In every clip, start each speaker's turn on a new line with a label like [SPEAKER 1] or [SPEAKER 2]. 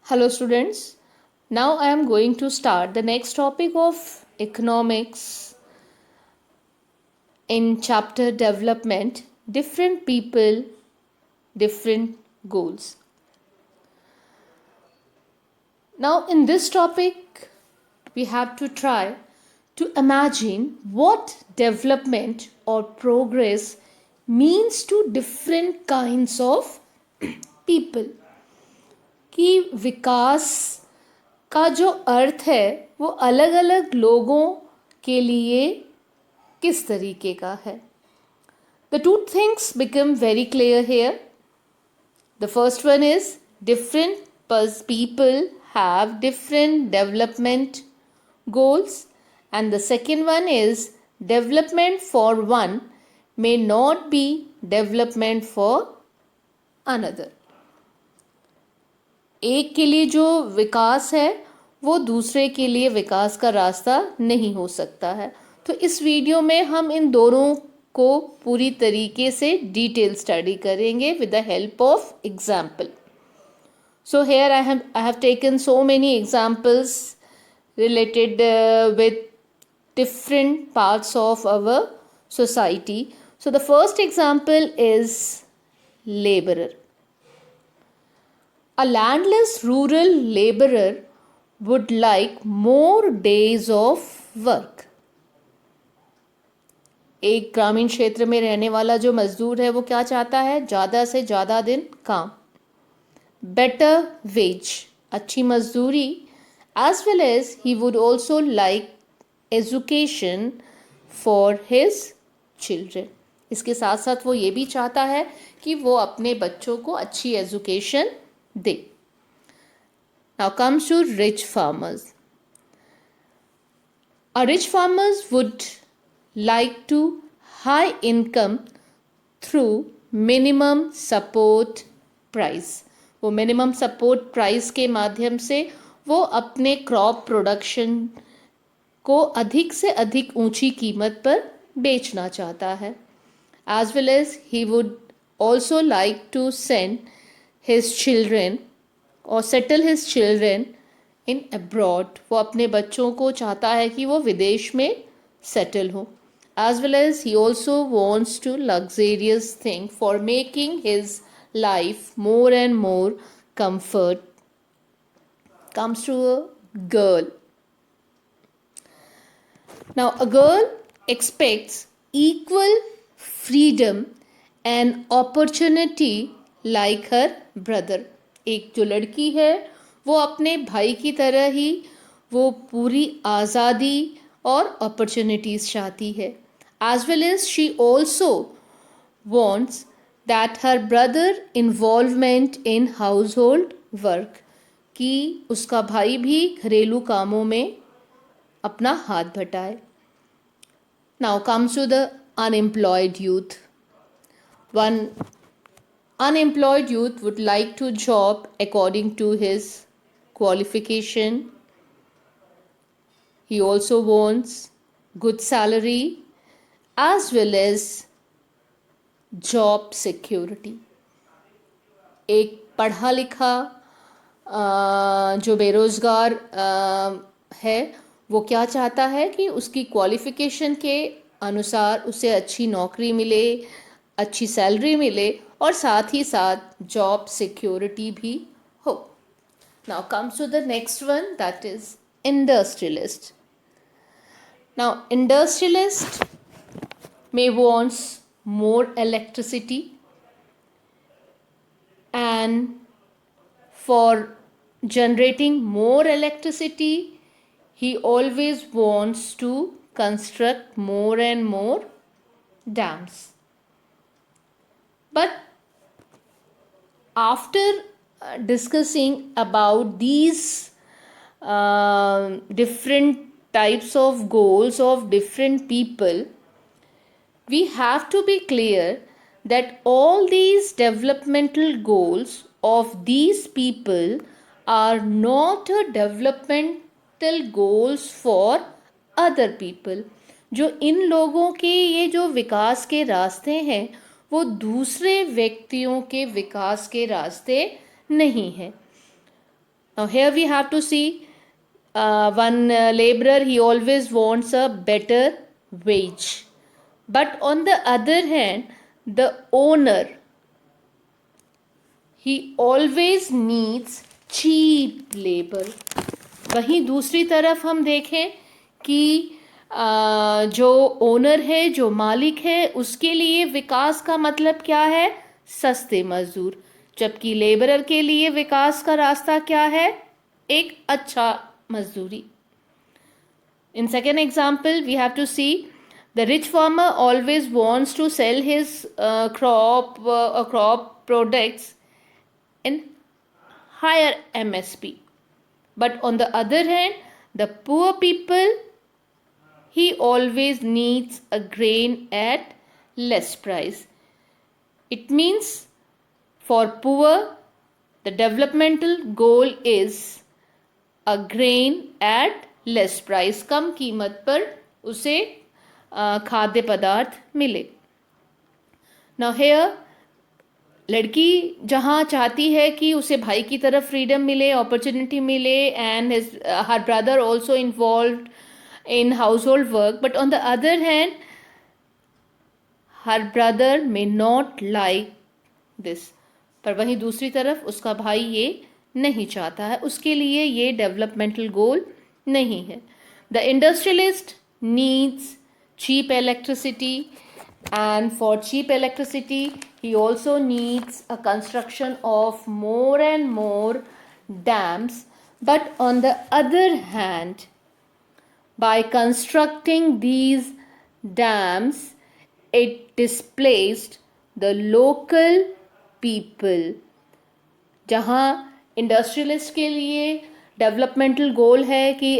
[SPEAKER 1] Hello students, now I am going to start the next topic of economics in chapter development, different people, different goals. Now in this topic, we have to try to imagine what development or progress means to different kinds of people. कि विकास का जो अर्थ है वो अलग अलग लोगों के लिए किस तरीके का है. The two things become very clear here. The first one is different people have different development goals, and the second one is development for one may not be development for another. एक के लिए जो विकास है वो दूसरे के लिए विकास का रास्ता नहीं हो सकता है. तो इस वीडियो में हम इन दोनों को पूरी तरीके से डिटेल स्टडी करेंगे with the help of example. So here I have taken so many examples related with different parts of our society. So the first example is laborer. A landless rural laborer would like more days of work. एक ग्रामीण क्षेत्र में रहने वाला जो मजदूर है वो क्या चाहता है? ज़्यादा से ज़्यादा दिन काम. बेटर वेज, अच्छी मजदूरी. As well as he would also like education for his children. इसके साथ साथ वो ये भी चाहता है कि वो अपने बच्चों को अच्छी education they. Now comes to rich farmers. A rich farmers would like to high income through minimum support price. वो minimum support price के माध्यम से वो अपने क्रॉप प्रोडक्शन को अधिक से अधिक ऊंची कीमत पर बेचना चाहता है. As well as he would also like to send his children or settle his children in abroad. वो अपने बच्चों को चाहता है कि वो विदेश में सेटल हो. As well as he also wants to luxurious thing for making his life more and more comfort. Comes to a girl. Now a girl expects equal freedom and opportunity like her brother. एक जो लड़की है वो अपने भाई की तरह ही वो पूरी आज़ादी और अपॉर्चुनिटीज़ चाहती है. As well as she also wants that her brother involvement in household work, कि उसका भाई भी घरेलू कामों में अपना हाथ बटाए. Now comes to the unemployed youth. One unemployed youth would like to job according to his qualification. He also wants good salary as well as job security. एक पढ़ा लिखा जो बेरोज़गार है वो क्या चाहता है कि उसकी क्वालिफ़िकेशन के अनुसार उसे अच्छी नौकरी मिले, अच्छी सैलरी मिले और साथ ही साथ जॉब सिक्योरिटी भी हो. Now comes to the next one, that is industrialist. Now industrialist may wants more electricity, and for generating more electricity he always wants to construct more and more dams. But after discussing about these different types of goals of different people, we have to be clear that all these developmental goals of these people are not a developmental goals for other people. जो इन लोगों के ये जो विकास के रास्ते हैं वो दूसरे व्यक्तियों के विकास के रास्ते नहीं हैं. Now here we have to see one laborer, he always wants a better wage. But on the other hand, the owner, he always needs cheap labor. वहीं दूसरी तरफ हम देखें कि जो ओनर है, जो मालिक है, उसके लिए विकास का मतलब क्या है? सस्ते मजदूर। जबकि लेबरर के लिए विकास का रास्ता क्या है? एक अच्छा मजदूरी। In second example, we have to see the rich farmer always wants to sell his crop products in higher MSP. But on the other hand, the poor people, he always needs a grain at less price. It means for poor, the developmental goal is a grain at less price. कम कीमत पर उसे खाद्य पदार्थ मिले. Now here, लड़की जहाँ चाहती है कि उसे भाई की तरफ फ्रीडम मिले, अपॉर्चुनिटी मिले, and her brother also involve in household work, but on the other hand, her brother may not like this. पर वहीं दूसरी तरफ उसका भाई ये नहीं चाहता है, उसके लिए ये डेवलपमेंटल गोल नहीं है. The industrialist needs cheap electricity, and for cheap electricity he also needs a construction of more and more dams. But on the other hand, by constructing these dams, it displaced the local people. जहाँ industrialist के लिए developmental गोल है कि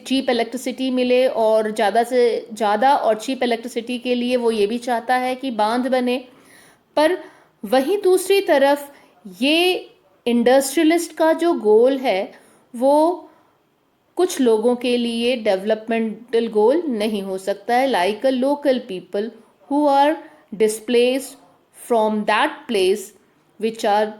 [SPEAKER 1] cheap electricity मिले, और ज़्यादा से ज़्यादा और चीप इलेक्ट्रिसिटी के लिए वो ये भी चाहता है कि बांध बने. पर वहीं दूसरी तरफ ये इंडस्ट्रियलिस्ट का जो गोल है वो कुछ लोगों के लिए डेवलपमेंटल गोल नहीं हो सकता है, like a local people who are displaced from that place which are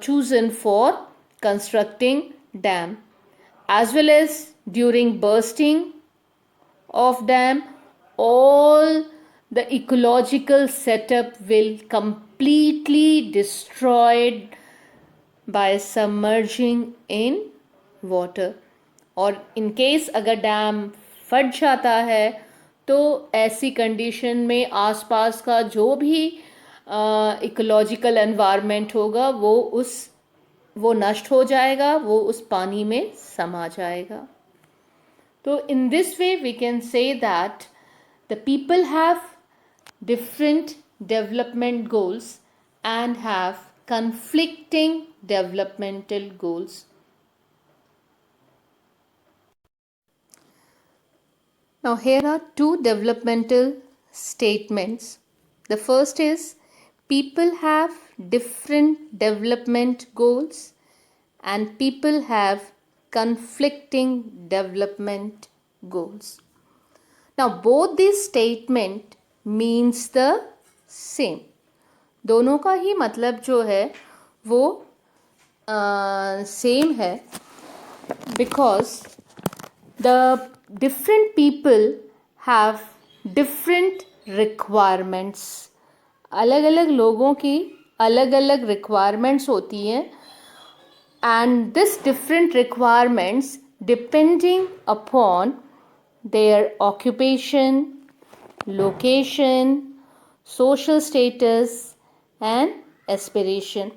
[SPEAKER 1] chosen for constructing dam, as well as during bursting of dam, all the ecological setup will completely destroyed by submerging in water. और in case अगर dam फट जाता है तो ऐसी condition में आसपास का जो भी इकोलॉजिकल एनवायरनमेंट होगा वो नष्ट हो जाएगा, वो उस पानी में समा जाएगा. तो in this way we can say that the people have different development goals and have conflicting developmental goals. Now here are two developmental statements. The first is people have different development goals and people have conflicting development goals. Now both these statement means the same. दोनों का ही मतलब जो है वो same है, because the different people have different requirements. अलग अलग लोगों की अलग अलग रिक्वायरमेंट्स होती हैं, and this different requirements depending upon their occupation, location, social status and aspiration.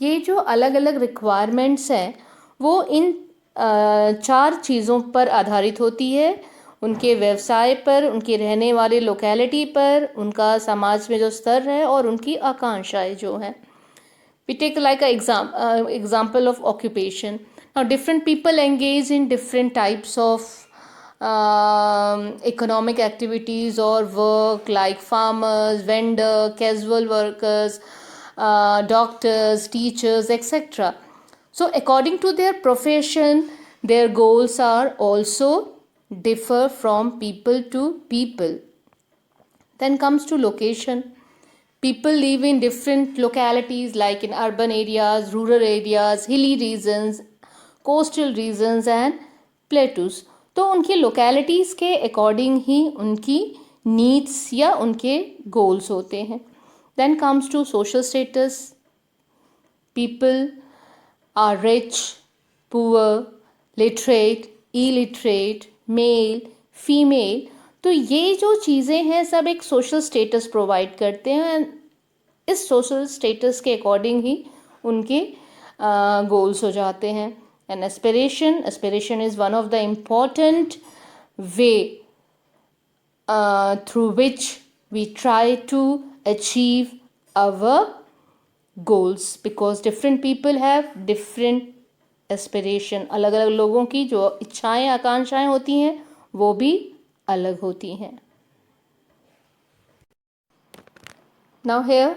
[SPEAKER 1] ये जो अलग अलग रिक्वायरमेंट्स हैं वो इन चार चीज़ों पर आधारित होती है. उनके व्यवसाय पर, उनके रहने वाले लोकेलिटी पर, उनका समाज में जो स्तर है और उनकी आकांक्षाएं जो हैं. We take like example of occupation. Now different people engage in different types of economic activities or work, like farmers, vendor, casual workers, doctors, teachers, etc. So according to their profession, their goals are also differ from people to people. Then comes to location. People live in different localities like in urban areas, rural areas, hilly regions, coastal regions and plateaus. तो उनकी localities के according ही उनकी needs या उनके goals होते हैं. Then comes to social status. People are rich, poor, literate, illiterate, male, female. तो ये जो चीज़ें हैं सब एक सोशल स्टेटस प्रोवाइड करते हैं एंड इस सोशल स्टेटस के अकॉर्डिंग ही उनके गोल्स हो जाते हैं. And aspiration is one of the important way through which we try to achieve our goals because different people have different aspiration. अलग अलग लोगों की जो इच्छाएं आकांक्षाएं होती हैं वो भी अलग होती हैं. Now here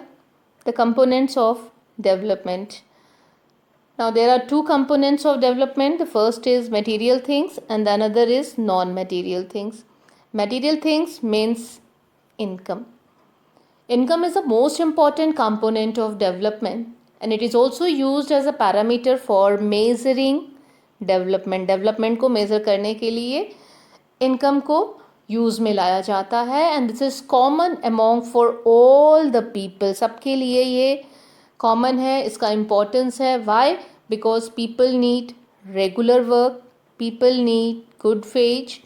[SPEAKER 1] the components of development. Now there are two components of development. The first is material things and the another is non-material things. Material things means income. Income is the most important component of development and it is also used as a parameter for measuring development. Development को measure करने के लिए income को use में लाया जाता है and this is common among for all the people. सबके लिए ये कॉमन है. इसका इम्पोर्टेंस है. Why? Because people need regular work, people need good wage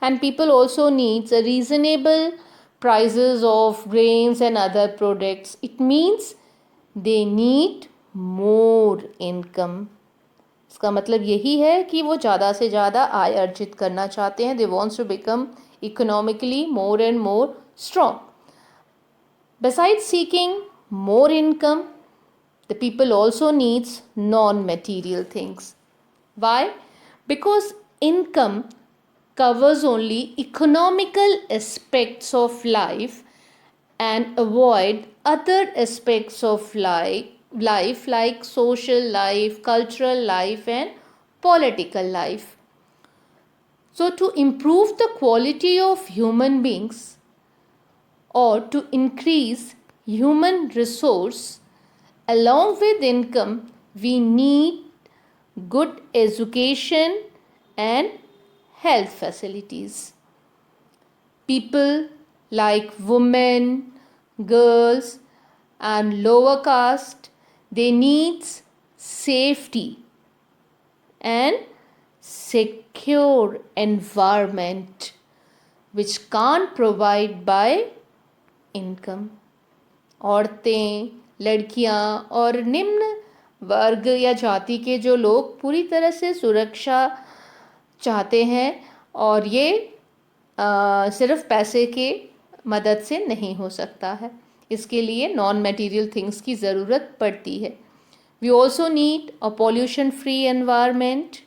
[SPEAKER 1] and people also needs a reasonable prices of grains and other products. It means they need more income. इसका मतलब यही है कि वो ज़्यादा से ज़्यादा आय अर्जित करना चाहते हैं. They wants to become economically more and more strong. Besides seeking more income, the people also needs non-material things. Why? Because income covers only economical aspects of life and avoid other aspects of life like social life, cultural life and political life. So to improve the quality of human beings or to increase human resource along with income, we need good education and health facilities. People like women, girls and lower caste, they needs safety and secure environment which can't provide by income. औरतें, लड़कियां और निम्न वर्ग या जाति के जो लोग पूरी तरह से सुरक्षा चाहते हैं और ये सिर्फ पैसे के मदद से नहीं हो सकता है. इसके लिए नॉन मटेरियल थिंग्स की ज़रूरत पड़ती है. We also need a pollution free environment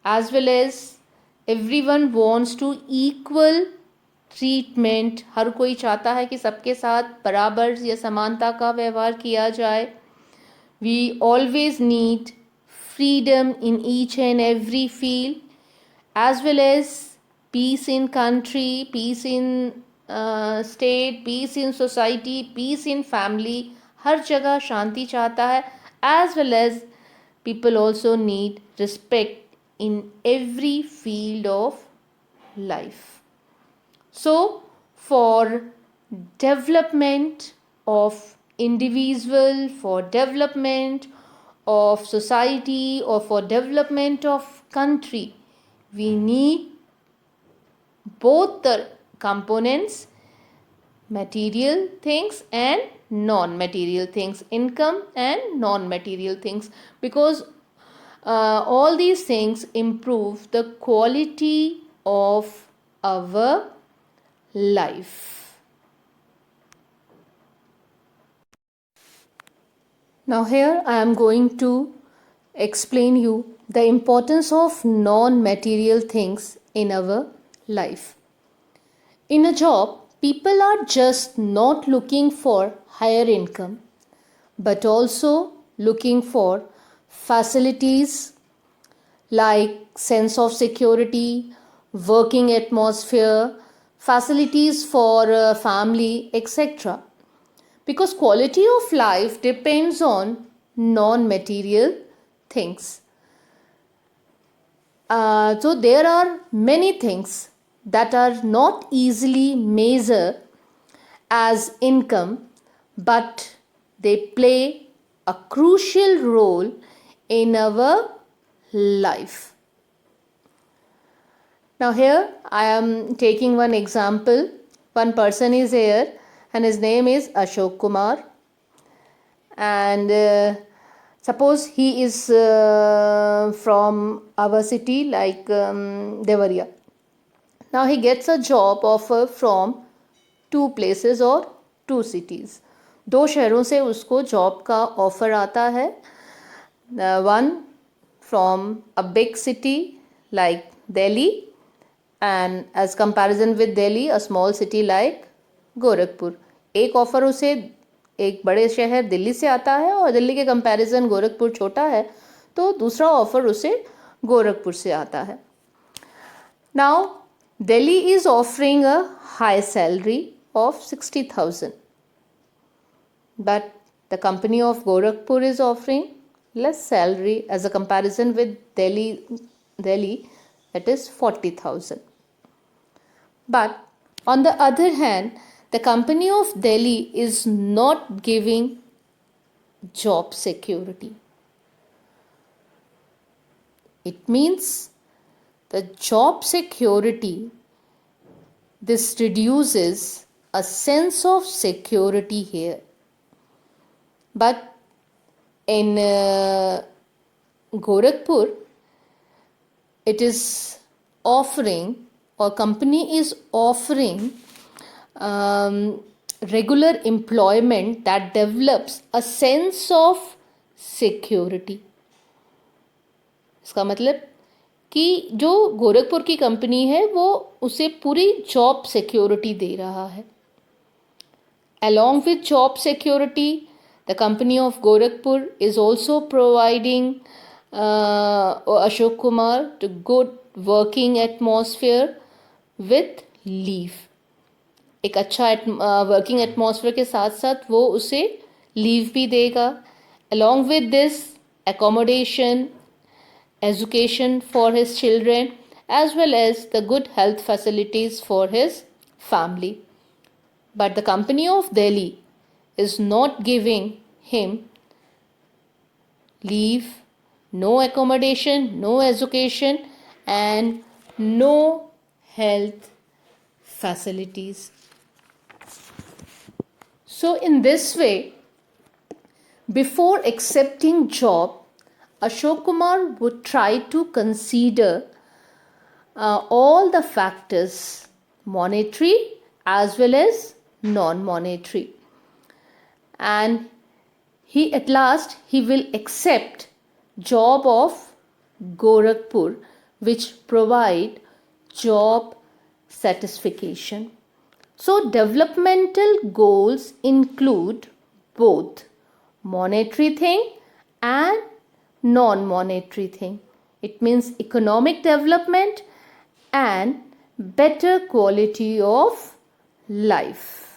[SPEAKER 1] as well as everyone wants to equal treatment. हर कोई चाहता है कि सबके साथ बराबर या समानता का व्यवहार किया जाए. We always need freedom in each and every field as well as peace in country, peace in state, peace in society, peace in family. हर जगह शांति चाहता है as well as people also need respect in every field of life. So for development of individual, for development of society or for development of country, we need both the components, material things and non-material things, income and non-material things, because all these things improve the quality of our life. Now here I am going to explain you the importance of non-material things in our life. In a job, people are just not looking for higher income, but also looking for facilities like sense of security, working atmosphere, facilities for family, etc. because quality of life depends on non-material things. So there are many things that are not easily measured as income, but they play a crucial role in our life. Now here I am taking one example. One person is here and his name is Ashok Kumar, and suppose he is from our city like Devariya. Now he gets a job offer from two places or two cities. दो शहरों से उसको job का offer आता है. One from a big city like Delhi, and as comparison with Delhi, a small city like Gorakhpur. एक offer उसे एक बड़े शहर दिल्ली से आता है और दिल्ली के कंपैरिजन गोरखपुर छोटा है, तो दूसरा ऑफर उसे गोरखपुर से आता है. Now Delhi is offering a high salary of 60,000, but the company of Gorakhpur is offering less salary as a comparison with Delhi, that is 40,000. But on the other hand, the company of Delhi is not giving job security. It means the job security, this reduces a sense of security here. But in Gorakhpur, it is offering, or company is offering regular employment that develops a sense of security. इसका मतलब कि जो गोरखपुर की company है वो उसे पूरी job security दे रहा है. Along with job security, the company of Gorakhpur is also providing Ashok Kumar to good working atmosphere with leave. एक अच्छा वर्किंग एटमॉस्फेयर के साथ साथ वो उसे लीव भी देगा. Along with this, accommodation, education for his children, as well as the good health facilities for his family. But the company of Delhi is not giving him leave, no accommodation, no education, and no health facilities. So in this way, before accepting job, Ashok Kumar would try to consider all the factors, monetary as well as non-monetary, and at last he will accept job of Gorakhpur, which provide job satisfaction. So developmental goals include both monetary thing and non-monetary thing. It means economic development and better quality of life.